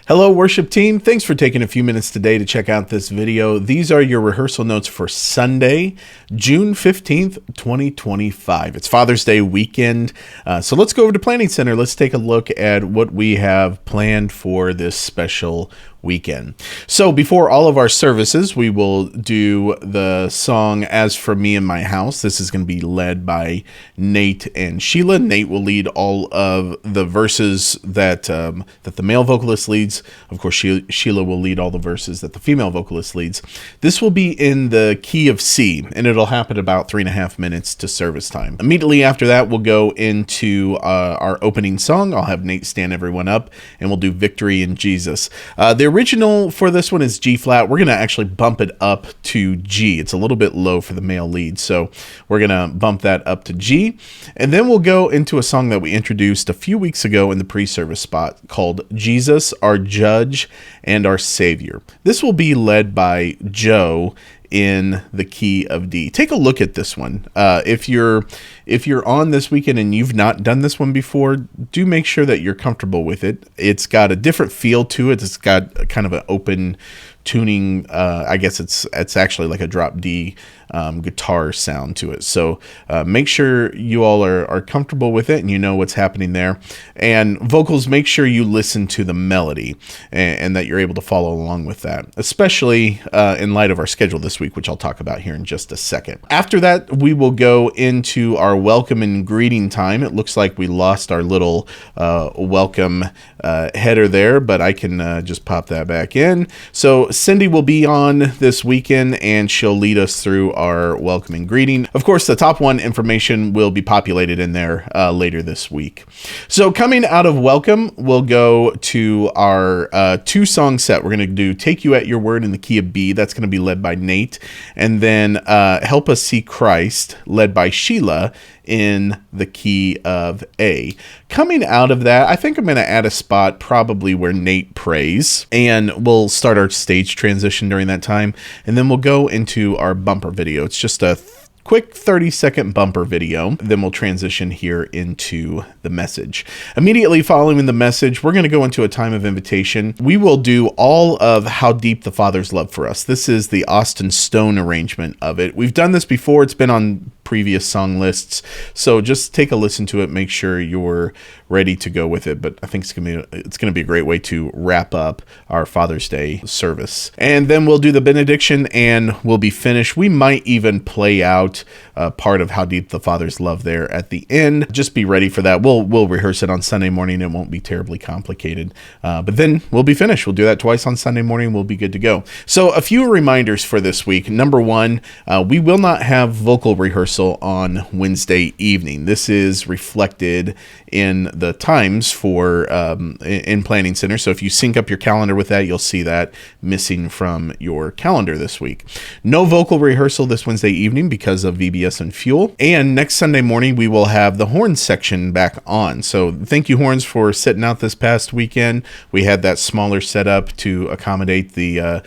Hello, worship team. Thanks for taking a few minutes today to check out this video. These are your rehearsal notes for Sunday, June 15th, 2025. It's Father's Day weekend. So let's go over to Planning Center. Let's take a look at what we have planned for this special weekend. So before all of our services, we will do the song As For Me and My House. This is going to be led by Nate and Sheila. Nate will lead all of the verses that the male vocalist leads. Of course, Sheila will lead all the verses that the female vocalist leads. This will be in the key of C, and it'll happen about 3.5 minutes to service time. Immediately after that, we'll go into our opening song. I'll have Nate stand everyone up, and we'll do Victory in Jesus. The original for this one is G flat. We're going to actually bump it up to G. It's a little bit low for the male lead, so we're going to bump that up to G. And then we'll go into a song that we introduced a few weeks ago in the pre-service spot called Jesus, Our Judge and Our Savior. This will be led by Joe in the key of D. Take a look at this one. If you're on this weekend and you've not done this one before, do make sure that you're comfortable with it. It's got a different feel to it. It's got kind of an open tuning. I guess it's actually like a drop D guitar sound to it. So make sure you all are comfortable with it and you know what's happening there. And vocals, make sure you listen to the melody and that you're able to follow along with that, especially in light of our schedule this week, which I'll talk about here in just a second. After that, we will go into our welcome and greeting time. It looks like we lost our little welcome header there, but I can just pop that back in. So Cindy will be on this weekend and she'll lead us through our welcome and greeting. Of course, the top one information will be populated in there later this week. So coming out of welcome, we'll go to our 2-song set. We're going to do Take You at Your Word in the key of B. That's going to be led by Nate. And then Help Us See Christ, led by Sheila, in the key of A. Coming out of that, I think I'm going to add a spot probably where Nate prays, and we'll start our stage transition during that time, and then we'll go into our bumper video. It's just a quick 30-second bumper video. Then we'll transition here into the message. Immediately following the message, we're going to go into a time of invitation. We will do all of How Deep the Father's Love for Us. This is the Austin Stone arrangement of it. We've done this before. It's been on previous song lists, so just take a listen to it. Make sure you're ready to go with it. But I think it's gonna be a great way to wrap up our Father's Day service. And then we'll do the benediction and we'll be finished. We might even play out part of How Deep the Father's Love there at the end. Just be ready for that. We'll rehearse it on Sunday morning. It won't be terribly complicated. But then we'll be finished. We'll do that twice on Sunday morning. We'll be good to go. So a few reminders for this week. Number one, we will not have vocal rehearsal on Wednesday evening. This is reflected in the times for in Planning Center. So if you sync up your calendar with that, you'll see that missing from your calendar this week. No vocal rehearsal this Wednesday evening because of VBS and Fuel. And next Sunday morning, we will have the horns section back on. So thank you, horns, for sitting out this past weekend. We had that smaller setup to accommodate the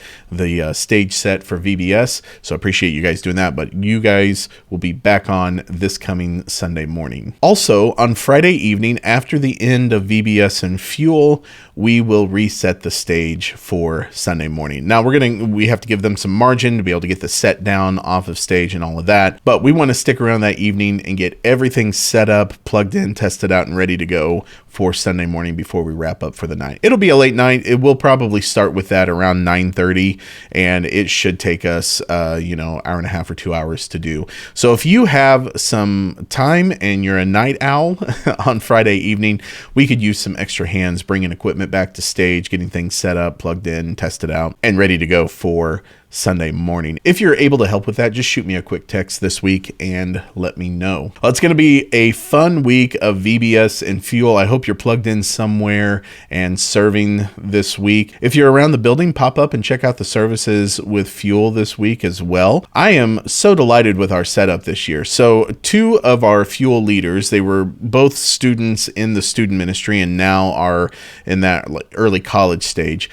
stage set for VBS. So appreciate you guys doing that. But you guys will be back on this coming Sunday morning. Also, on Friday evening, after the end of VBS and Fuel, we will reset the stage for Sunday morning. Now, we have to give them some margin to be able to get the set down off of stage and all of that, but we want to stick around that evening and get everything set up, plugged in, tested out, and ready to go for Sunday morning before we wrap up for the night. It'll be a late night. It will probably start with that around 9:30, and it should take us, hour and a half or 2 hours to do. So if you have some time and you're a night owl on Friday evening, we could use some extra hands bringing equipment back to stage, getting things set up, plugged in, tested out, and ready to go for Sunday morning. If you're able to help with that, just shoot me a quick text this week and let me know. Well, it's going to be a fun week of VBS and Fuel. I hope you're plugged in somewhere and serving this week. If you're around the building, pop up and check out the services with Fuel this week as well. I am so delighted with our setup this year. So 2 of our Fuel leaders, they were both students in the student ministry and now are in that early college stage.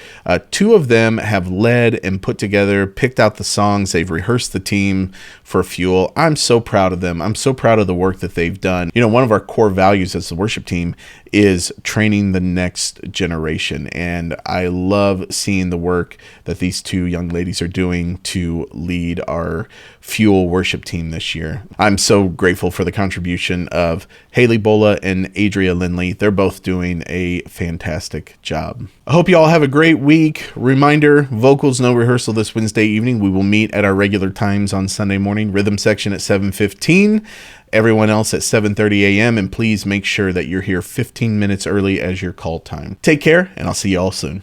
2 of them have led and put together, picked out the songs. They've rehearsed the team for Fuel. I'm so proud of them. I'm so proud of the work that they've done. One of our core values as the worship team is training the next generation. And I love seeing the work that these two young ladies are doing to lead our Fuel worship team this year. I'm so grateful for the contribution of Haley Bola and Adria Lindley. They're both doing a fantastic job. I hope you all have a great week. Reminder, vocals no rehearsal this Wednesday evening. We will meet at our regular times on Sunday morning. Rhythm section at 7:15. Everyone else at 7:30 a.m. And please make sure that you're here 15 minutes early as your call time. Take care, and I'll see you all soon.